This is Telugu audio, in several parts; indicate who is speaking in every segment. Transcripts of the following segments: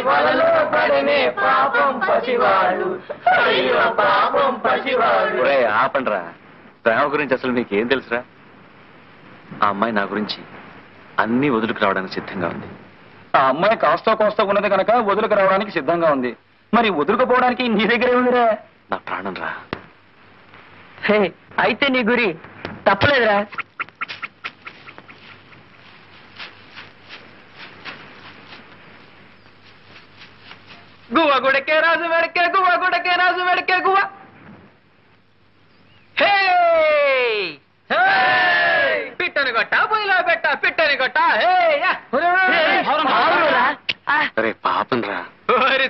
Speaker 1: వలలో పడనే పాపం పసివాడు, అయ్యో పాపం పసివాడు.
Speaker 2: ఆపండ్రా, ప్రేమ గురించి అసలు నీకేం తెలుసురా? ఆ అమ్మాయి నా గురించి అన్నీ వదులుకు రావడానికి సిద్ధంగా ఉంది.
Speaker 3: ఆ అమ్మాయి కాస్త కోస్తా ఉన్నది కనుక వదులుకు రావడానికి సిద్ధంగా ఉంది. మరి వదులుకుపోవడానికి నీ దగ్గరే ఉందిరా.
Speaker 2: నా ప్రాణం రా.
Speaker 1: అయితే నీ గురి తప్పలేదురా. గువ్వ గుడకే రాజు వెడకే, గువ్వ గుడకే రాజు వెడకే, గువ్వ. పిట్టని కొట్ట పొయ్యిలో పెట్ట, పిట్టని కొట్ట.
Speaker 2: పాపం రా.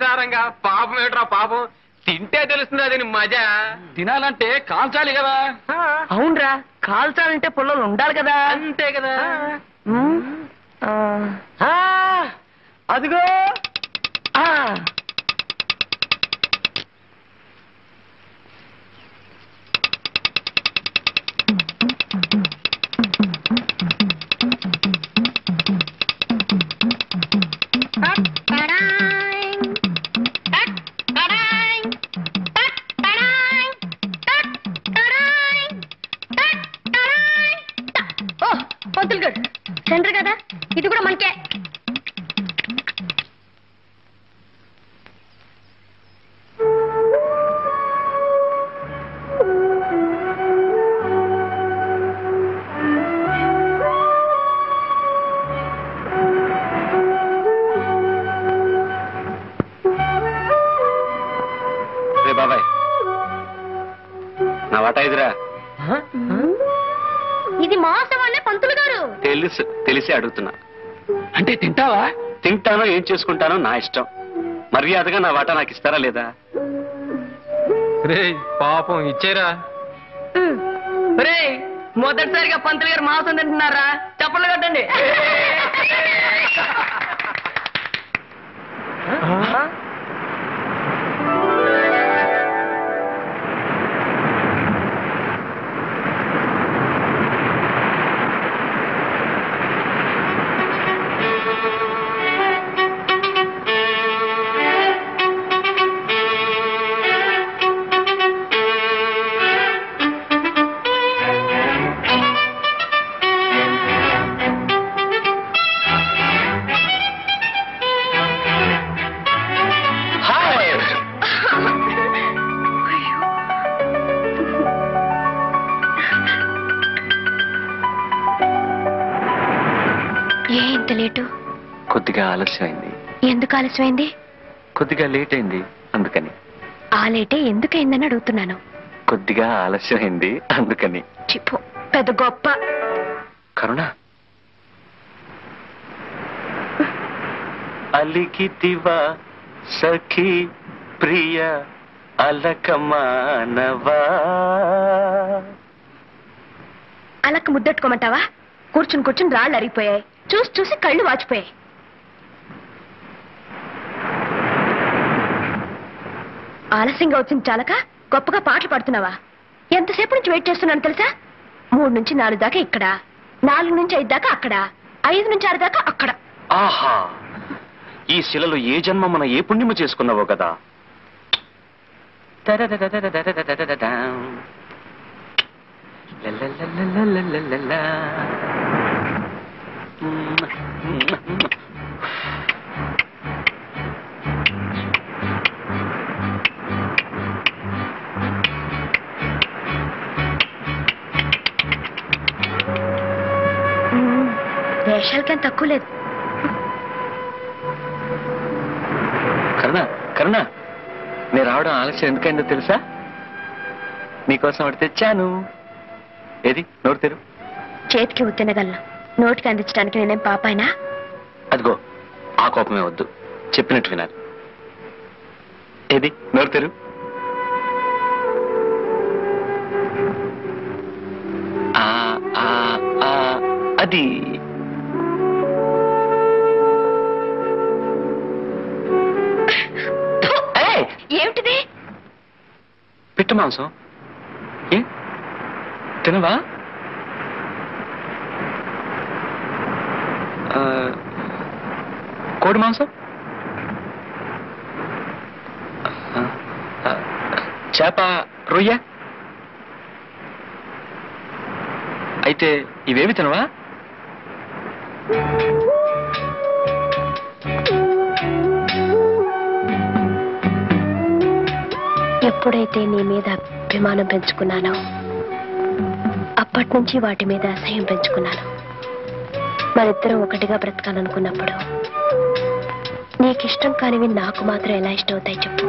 Speaker 1: సారంగా పాపం ఏట్రా పాపం. తింటే తెలుస్తుంది అది మజా.
Speaker 3: తినాలంటే కాల్చాలి కదా.
Speaker 1: అవునరా, కాల్చాలంటే పుల్లలు ఉండాలి కదా. అంతే కదా. అదిగో
Speaker 4: పంతులు గారు సెంటర్ కదా, ఇది కూడా మనకే.
Speaker 2: బాబాయ్, నా వాటా ఇదిరా.
Speaker 4: ఇది మోసమనే పంతులు గారు.
Speaker 2: తెలిసి అడుగుతున్నా.
Speaker 3: అంటే తింటావా?
Speaker 2: తింటానో ఏం చేసుకుంటానో నా ఇష్టం. మర్యాదగా నా వాటా నాకు ఇస్తారా లేదా?
Speaker 1: పాపం ఇచ్చేరా. మొదటిసారిగా పంతులు గారు మాంసం తింటున్నారా? చప్పట్లు కట్టండి.
Speaker 4: ఏంత లేటు?
Speaker 2: కొద్దిగా ఆలస్యమైంది.
Speaker 4: ఎందుకు ఆలస్యమైంది?
Speaker 2: కొద్దిగా లేట్ అయింది అందుకని.
Speaker 4: ఆ లేటే ఎందుకైందని అడుగుతున్నాను.
Speaker 2: కొద్దిగా ఆలస్యమైంది అందుకని.
Speaker 4: చిప్పు పెద్ద గొప్ప.
Speaker 2: కరుణ, అలికితివా సఖీ ప్రియ అలకమానవా.
Speaker 4: అలక్క ముద్దెట్టుకోమంటావా? కూర్చుని కూర్చుని రాళ్ళు అరిగిపోయాయి, చూసి చూసి కళ్ళు వాచిపోయాయి. ఆలస్యంగా వచ్చింది చాలక గొప్పగా పాటలు పాడుతున్నావా? ఎంతసేపు నుంచి వెయిట్ చేస్తున్నాను తెలుసా? 3 నుంచి 4 దాకా ఇక్కడ, 4 నుంచి 5 దాకా అక్కడ, 5 నుంచి 6 దాకా అక్కడ.
Speaker 2: ఆహా, ఈ శిలలో ఏ జన్మ మన ఏ పుణ్యము చేసుకున్నావో కదా.
Speaker 4: వేషాలకేం తక్కువ లేదు.
Speaker 2: కరుణ, కరుణ, నేను రావడం ఆలస్యం ఎందుకైందో తెలుసా? నీకోసం ఒకటి తెచ్చాను. ఏది? నోరు తెరు.
Speaker 4: చేతికి ఉత్తినగలను, నోటికి అందించడానికి నేనేం పాపాయినా?
Speaker 2: అదిగో, ఆ కోపమే వద్దు, చెప్పినట్టు వినాలి. ఏది? నోరు తెరు. అది
Speaker 4: ఏమిటిది?
Speaker 2: పిట్ట మాంసం. ఏ తినవా? కోడి మాంసం. చేప, రొయ్య. అయితే ఇవేవి తినవా?
Speaker 4: ఎప్పుడైతే నీ మీద అభిమానం పెంచుకున్నానో అప్పటి నుంచి వాటి మీద అసహ్యం పెంచుకున్నాను. మనిద్దరం ఒకటిగా బ్రతకాలనుకున్నప్పుడు నీకిష్టం కానివి నాకు మాత్రం ఎలా ఇష్టం అవుతాయి చెప్పు.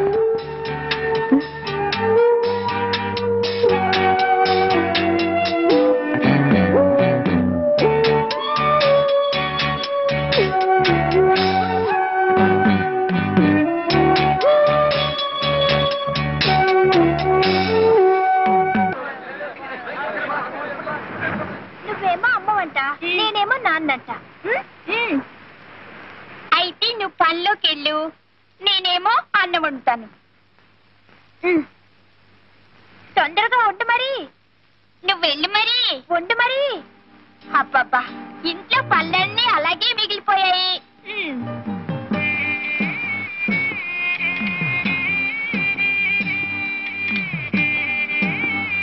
Speaker 5: నువ్వేమో అమ్మవంట, నేనేమో నాన్నంట. అయితే నువ్వు పనిలోకి వెళ్ళు, నేనేమో అన్నం వండుతాను. తొందరగా వండు మరి. నువ్వు వెళ్ళు మరి, వండు మరి. అబ్బబ్బా, ఇంట్లో పళ్ళన్నీ అలాగే మిగిలిపోయాయి.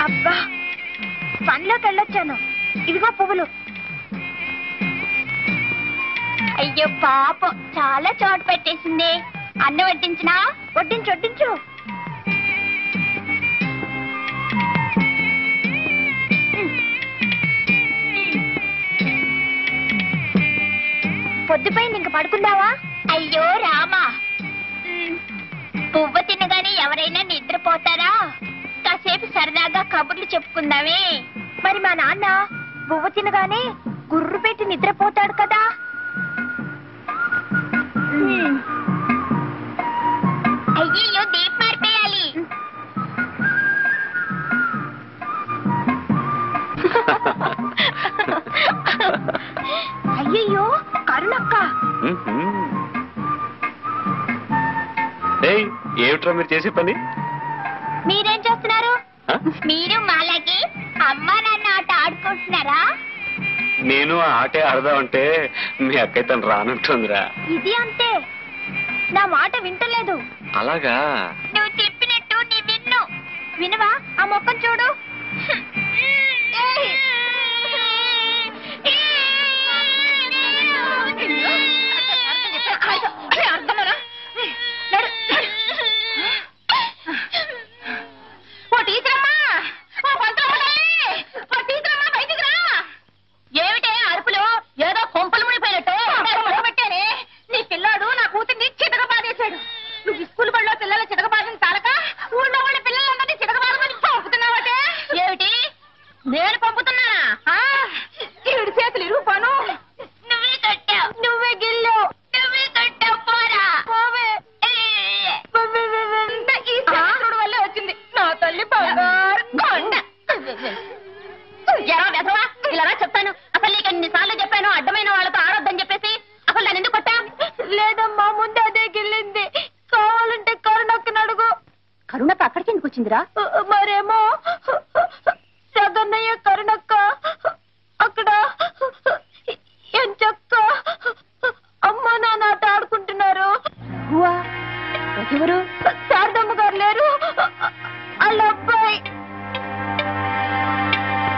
Speaker 5: అబ్బా, పనిలోకి వెళ్ళొచ్చాను. ఇదిగో పువ్వులు. అయ్యో పాపం, చాలా చోటు పెట్టేసింది. అన్నం వడ్డించినా? వడ్డించు వడ్డించు. పొద్దుపోయింది, ఇంక పడుకుందావా? అయ్యో రామా, పువ్వు తినగానే ఎవరైనా నిద్రపోతారా? కాసేపు సరదాగా కబుర్లు చెప్పుకుందామే. మరి మా నాన్న పువ్వు తినగానే గుర్రు పెట్టి నిద్రపోతాడు కదా. అయ్యో, దీప మారిపోయాలి. అయ్యయ్యో, కరుణక్క.
Speaker 2: ఏమిట్రా మీరు చేసే పని?
Speaker 5: మీరేం చేస్తున్నారు? మీరు మాలాగే అమ్మా నాన్న ఆట ఆడుకుంటున్నారా?
Speaker 2: నేను ఆ ఆటే ఆడదామంటే మీ అక్కయ్య తను రానంటుందిరా.
Speaker 5: ఇది అంతే, నా మాట వింటలేదు.
Speaker 2: అలాగా?
Speaker 5: నువ్వు చెప్పినట్టు నీ విన్ను. వినవా? ఆ మొక్కను చూడు. ఏమిటే అరుపులు? ఏదో కొంపలు మునిపోయినట్టు పెట్టానే. నీ పిల్లాడు నా కూతుర్ని చితకబాదేశాడు. నువ్వు స్కూల్ బడిలో పిల్లల చితకబాదిన తాలక ఊళ్ళో వాళ్ళ పిల్లలందరినీ చితకబాదమని పంపుతున్నావటే. ఏమిటి? నేను పంపుతున్నానా? ఈవిడి చేతులు ఇరుగుపాను. నువ్వే కట్టావు, నువ్వే గిల్లావు, నువ్వే కట్టావు. పోరా పోవే. ఈ శాస్త్రుడు వల్లే వచ్చింది నా తల్లి బంగారు కొండ. ఎలా వెధవా, ఇలా చెప్తాను. అసలు నీకు ఎన్నిసార్లు చెప్పాను అడ్డమైన వాళ్ళతో ఆడొద్దని చెప్పేసి. అసలు నేను ఎందుకు కొట్టా? లేదమ్మా, ముందే అదే గిల్లింది. కావాలంటే కరుణక్కని అడుగు. కరుణక్క అక్కడికి ఎందుకు వచ్చిందిరా? మరేమో జగన్నయ్య కరుణక్క అక్కడ ఎంచక్క అమ్మా నాన్న ఆట ఆడుకుంటున్నారు. ఎవరు? శారదమ్మ గారు లేరు, వాళ్ళ అబ్బాయి.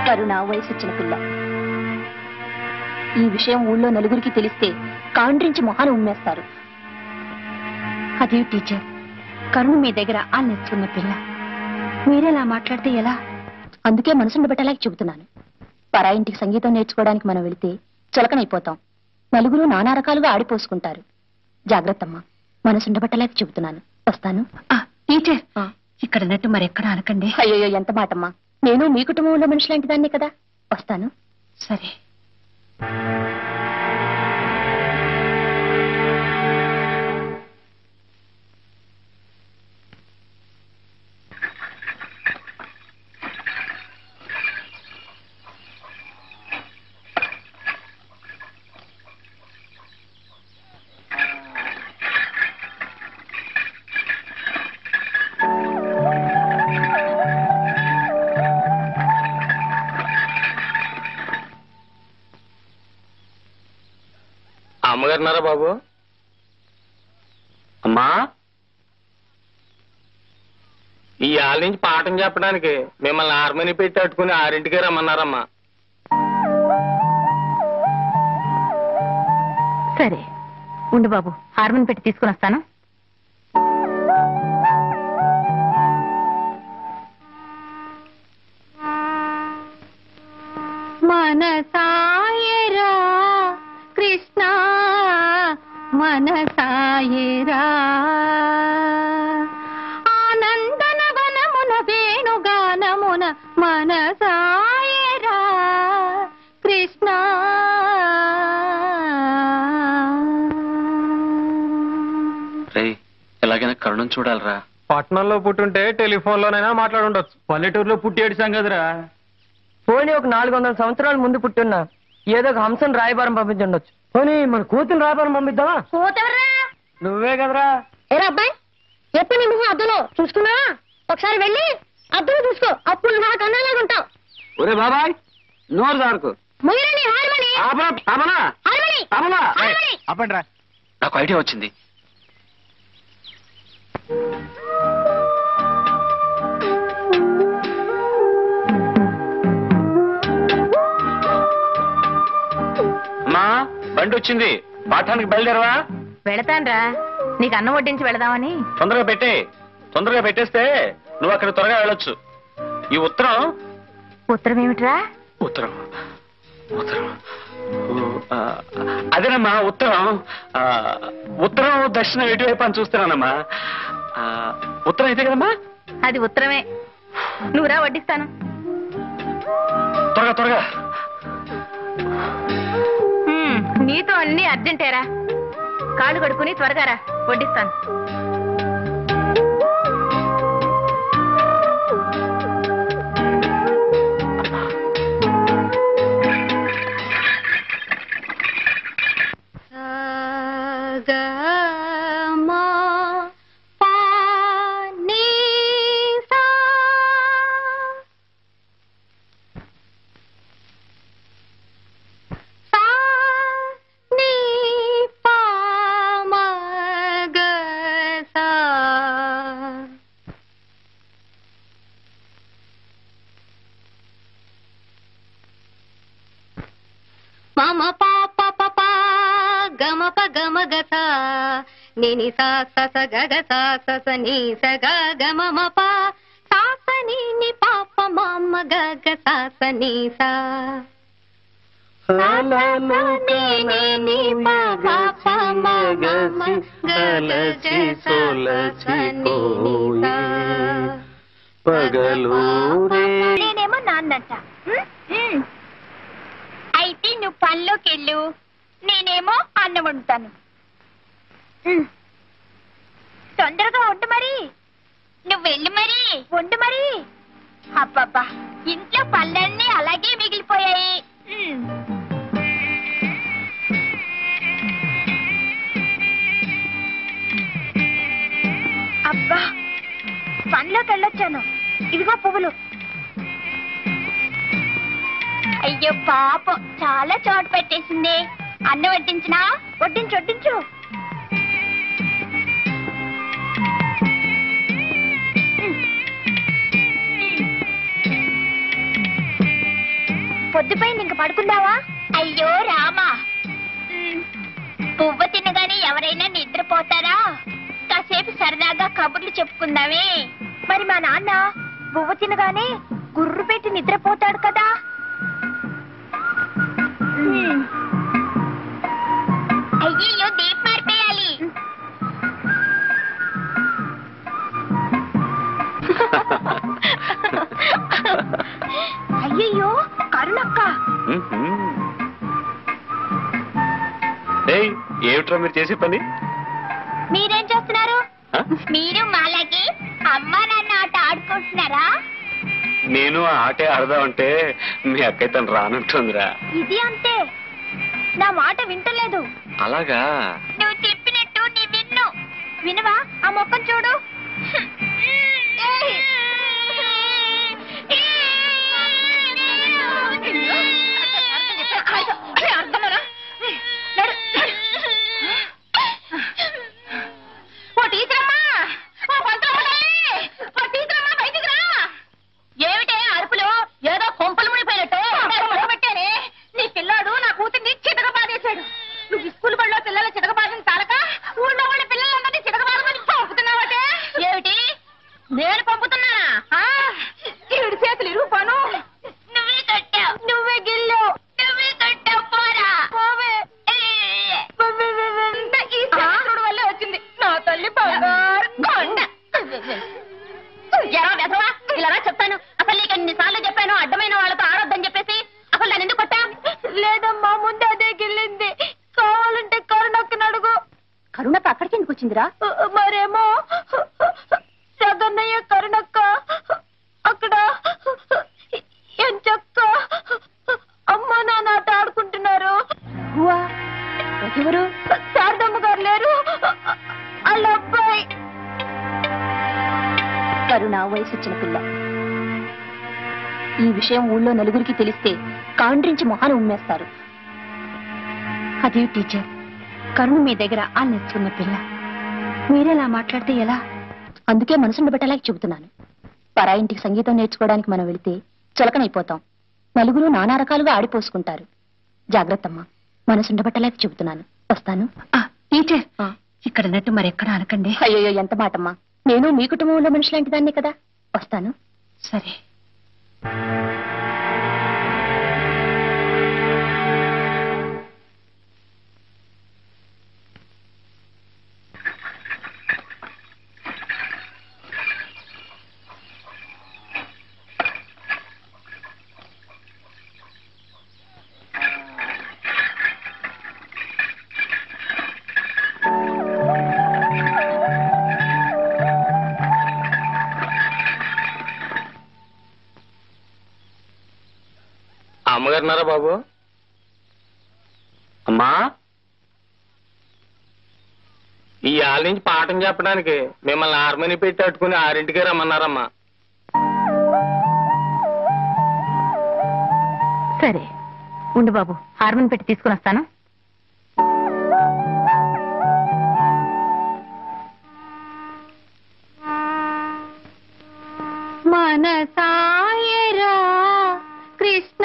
Speaker 5: కరుణ వయసు వచ్చిన పిల్ల. ఈ విషయం ఊళ్ళో నలుగురికి తెలిస్తే కాండ్రించి మొహాన ఉమ్మేస్తారు. అదే టీచర్, కరుణ మీ దగ్గర ఆ నేర్చుకున్న పిల్ల. మీరేలా మాట్లాడితే ఎలా? అందుకే మనసుండబెట్టలేక చెబుతున్నాను. పరాయింటికి సంగీతం నేర్చుకోవడానికి మనం వెళితే చులకనైపోతాం. నలుగురు నానా రకాలుగా ఆడిపోసుకుంటారు. జాగ్రత్తమ్మా, మనసుండబెట్టలేక చెబుతున్నాను. వస్తాను. టీచర్, ఇక్కడ అన్నట్టు మరెక్కడ అనకండి. అయ్యో, ఎంత మాటమ్మా. నేను మీ కుటుంబంలో మనిషి లాంటి దాన్నే కదా. వస్తాను. సరే.
Speaker 2: అమ్మగారున్నారా బాబు? అమ్మా,
Speaker 1: ఈ ఆళ్ళ నుంచి పాఠం చెప్పడానికి మిమ్మల్ని ఆర్మనీ పెట్టి అట్టుకుని 6ంటికే రమ్మన్నారమ్మా.
Speaker 5: సరే ఉండు బాబు, హార్మోన్ పెట్టి తీసుకుని వస్తాను. మనసాయరా కృష్ణ మనసాయరా ఆనందన వనమున వేణుగానమున మనసాయరా కృష్ణ.
Speaker 2: ఎలాగైనా కరుణం చూడాలరా.
Speaker 1: పట్నంలో పుట్టుంటే టెలిఫోన్లోనైనా మాట్లాడుండొచ్చు.
Speaker 3: పల్లెటూరులో పుట్టి ఏడు సంగతిరా.
Speaker 6: పోనీ ఒక 400 సంవత్సరాల ముందు పుట్టున్నా ఏదో ఒక హంసను రాయబారం పంపించుండొచ్చు. పోనీ మన కూతురు రాయబారం పంపిద్దామా?
Speaker 5: కూతుర్రా
Speaker 6: నువ్వే కదరా.
Speaker 5: ఏరా అబ్బాయి, ఎప్పుడు నీ మొహం అద్దంలో చూసుకున్నావా? ఒకసారి వెళ్ళి అద్దంలో చూసుకో, అప్పుడు నా కన్నాలాగా ఉంటావు.
Speaker 3: ఒరే బాబాయ్, నోరు దారుకు.
Speaker 5: మొయ్యరండి హార్మోని. హార్మోని.
Speaker 3: అప్పండ్రా.
Speaker 2: నాకు ఐడియా వచ్చింది. అమ్మా, బండి వచ్చింది, పాఠానికి బయలుదేరవా?
Speaker 5: వెళతాన్రా, నీకు అన్నం వడ్డించి వెళదామని.
Speaker 2: తొందరగా పెట్టేస్తే నువ్వు అక్కడ త్వరగా వెళ్ళొచ్చు. ఈ ఉత్తరం.
Speaker 5: ఉత్తరం ఏమిట్రా?
Speaker 2: ఉత్తరం అదేనమ్మా ఉత్తరం. ఉత్తరం దక్షిణం ఎటువైపు అని చూస్తున్నానమ్మా. ఉత్తరం అయితే కదమ్మా.
Speaker 5: అది ఉత్తరమే. నువ్వురా వడ్డిస్తాను.
Speaker 2: త్వరగా.
Speaker 5: నీతో అన్ని అర్జెంటేరా. కాళ్ళు కడుక్కుని త్వరగా రా, వడ్డిస్తాను.
Speaker 7: మమ పాప పపా గమ ప గమ గస నిని సా స గగ సా స ని స గ గ మమ ప సా స ని ని పాప మమ గగ సా స ని సా ని పా ప మ గ గలసి సోలసి కోయి
Speaker 3: పగలూరే.
Speaker 4: నేనేమో నాన్నంట. అయితే నువ్వు పనిలోకెళ్ళు, నేనేమో అన్నం వండుతాను. తొందరగా వండు మరి. నువ్వు వెళ్ళు మరి, వండు మరి. అబ్బబ్బా, ఇంట్లో పళ్ళన్నీ అలాగే మిగిలిపోయాయి. అబ్బా, పనిలోకి వెళ్ళొచ్చాను. ఇదిగో పువ్వులు. అయ్యో పాపం, చాలా చోటు పెట్టేసింది. అన్నం వడ్డించినా? వడ్డించు. పొద్దుపైన ఇంక పడుకుందావా? అయ్యో రామా, పువ్వు తినగానే ఎవరైనా నిద్రపోతారా? కాసేపు సరదాగా కబుర్లు చెప్పుకుందామే. మరి మా నాన్న పువ్వు తినగానే గుర్రు పెట్టి నిద్రపోతాడు కదా. అయ్యో, దీపం మారిపోయాలి. అయ్యయ్యో, కరుణక్క.
Speaker 2: ఏమిట్రా మీరు చేసే పని?
Speaker 4: మీరేం చేస్తున్నారు? మీరు మాలాగే అమ్మా నాన్న ఆట ఆడుకుంటున్నారా?
Speaker 2: నేను ఆ ఆటే ఆడదామంటే మీ అక్కయ్య తను రానంటుందిరా.
Speaker 4: ఇది అంతే, నా మాట వింటలేదు.
Speaker 2: అలాగా?
Speaker 4: నువ్వు చెప్పినట్టు నీ వినవా? ఆ మొక్కను చూడు. ఓ టీచరమ్మా, ఓ పంతులమ్మ తల్లి, ఓ టీచరమ్మా
Speaker 5: స్కూల్ బడిలో పిల్లల చితకబాదని చాలక ఊళ్ళో వాళ్ళ పిల్లలందరినీ చితకబాదమని పంపుతున్నావటే ఏమిటి? నేను పంపుతున్నానా? ఈవిడి చేతులు ఇరుగుపాను. నువ్వే కట్టావు, నువ్వే గిల్లావు, నువ్వే కట్టావు. పోరా పోవే. ఈ శాస్త్రుడు వల్లే వచ్చింది నా తల్లి బంగారు కొండ. ఎలా వెధవా? ఇలా చెప్తాను. అసలు నీకు ఎన్నిసార్లు చెప్పాను అడ్డమైన వాళ్ళతో ఆడొద్దని చెప్పేసి. అసలు దాన్ని ఎందుకు కొట్టా? లేదమ్మా, ముందు అదే గిల్లింది. కావాలంటే కరుణక్కని అడుగు. కరుణక్క అక్కడికి ఎందుకు వచ్చిందిరా? మరేమో జగన్నయ్య కరుణక్క అక్కడ ఎంచక్క అమ్మ నాన్న ఆట ఆడుకుంటున్నారు. ఎవరు? శారదమ్మ గారు లేరు, వాళ్ళ అబ్బాయి. కరుణ వయసు వచ్చిన పిల్ల. ఈ విషయం ఊళ్ళో నలుగురికి తెలిస్తే కాండ్రించి మొహాన్ని ఉమ్మేస్తారు. అది టీచర్, కరుణ మీ దగ్గర ఆ నేర్చుకున్న పిల్ల. మీరేలా మాట్లాడితే ఎలా? అందుకే మనసుండబెట్టలేక చెబుతున్నాను. పరాయింటికి సంగీతం నేర్చుకోవడానికి మనం వెళితే చులకనైపోతాం. నలుగురు నానా రకాలుగా ఆడిపోసుకుంటారు. జాగ్రత్తమ్మా, మనసుండబెట్టలేక చెబుతున్నాను. వస్తాను. టీచర్, ఇక్కడ నట్టు మరెక్కడా అనకండి. అయ్యో, ఎంత మాటమ్మా. నేను మీ కుటుంబంలో మనిషి లాంటి దాన్నే కదా. వస్తాను. సరే.
Speaker 1: అమ్మగారున్నారా బాబు?
Speaker 3: అమ్మా,
Speaker 1: ఈ ఆళ్ళ నుంచి పాఠం చెప్పడానికి మిమ్మల్ని ఆర్మని పెట్టి అట్టుకుని 6ంటికే రమ్మన్నారమ్మా.
Speaker 5: సరే ఉండు బాబు, హార్మోన్ పెట్టి తీసుకుని వస్తాను. మనసాయరా కృష్ణ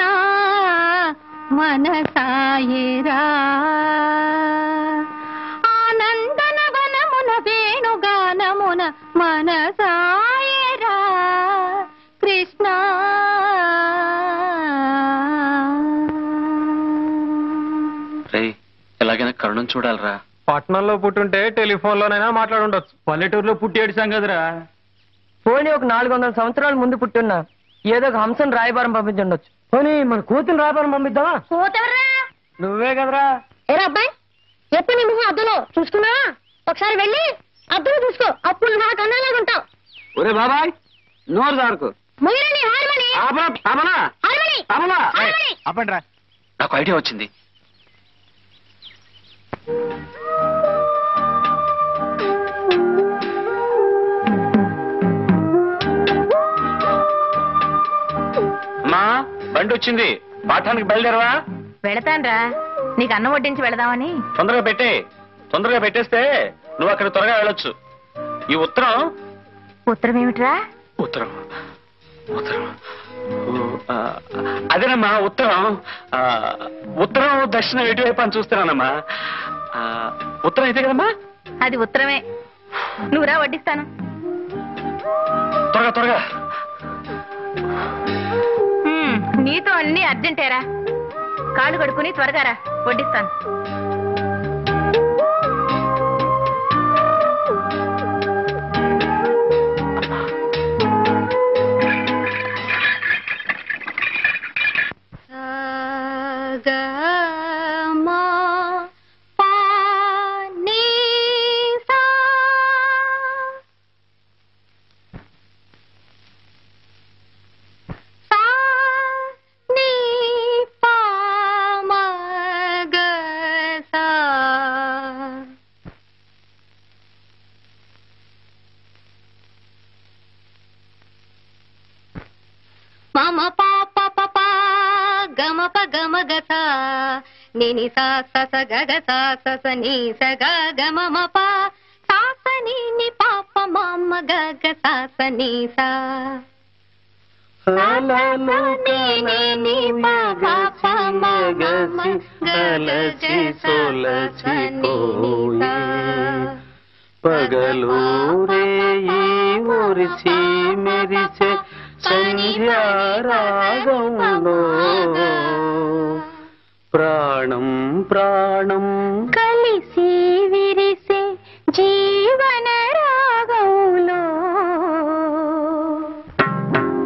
Speaker 5: మనసాయరా, ఆనందన వనమున వేణుగానమున మనసాయరా కృష్ణ.
Speaker 2: ఎలాగైనా కరుణం చూడాలరా.
Speaker 1: పట్నంలో పుట్టుంటే టెలిఫోన్లోనైనా మాట్లాడుండొచ్చు.
Speaker 3: పల్లెటూరులో పుట్టేడు సంగతిరా.
Speaker 6: పోనీ ఒక 400 సంవత్సరాల ముందు పుట్టున్నా ఏదో ఒక హంసను రాయబారం పంపించుండొచ్చు. పోనీ మన కూతురు రాయబారం పంపిద్దామా?
Speaker 5: పోతెవర్రా?
Speaker 6: నువ్వే కదరా.
Speaker 5: ఏరా అబ్బాయి, ఎప్పుడు నీ ముఖం అద్దంలో చూసుకున్నావా? ఒకసారి వెళ్ళి అద్దం చూసుకో, అప్పుడు నాకు అన్నలాగా ఉంటావు.
Speaker 3: ఒరే బాబాయ్, నోరు దారుకు.
Speaker 5: మొయ్యరండి హార్మోని. హార్మోని.
Speaker 3: అప్పండ్రా.
Speaker 2: నాకు ఐడియా వచ్చింది.
Speaker 3: అమ్మా, బండి వచ్చింది. పాఠానికి బయలుదేరవా?
Speaker 5: వెళతాన్రా, నీకు అన్నం వడ్డించి వెళదామని.
Speaker 3: తొందరగా పెట్టేస్తే నువ్వు అక్కడ త్వరగా వెళ్ళొచ్చు. ఈ ఉత్తరం.
Speaker 5: ఉత్తరం ఏమిట్రా?
Speaker 2: ఉత్తరం
Speaker 3: అదేనమ్మా ఉత్తరం. ఉత్తరం దక్షిణం ఎటువైపు అని చూస్తున్నానమ్మా. ఉత్తరం అయితే కదమ్మా?
Speaker 5: అది ఉత్తరమే. నువ్వురా, వడ్డిస్తాను.
Speaker 3: త్వరగా.
Speaker 5: నీతో అన్ని అర్జెంటేరా. కాళ్ళు కడుక్కుని త్వరగా రా, వడ్డిస్తాను.
Speaker 7: మమ పాప పప గమ ప గమ గస నిని సా స స గ గ సా స స ని స గ గ మమ ప సా స ని ని పాప మమ గ గ సా స ని సా సా స ని ని ని ప ప ప మ గ
Speaker 1: అలసి సొలసిపోయే పగలూరే మురిసి మెరిసే సంధ్యారాగంలో ప్రాణం ప్రాణం
Speaker 5: కలిసి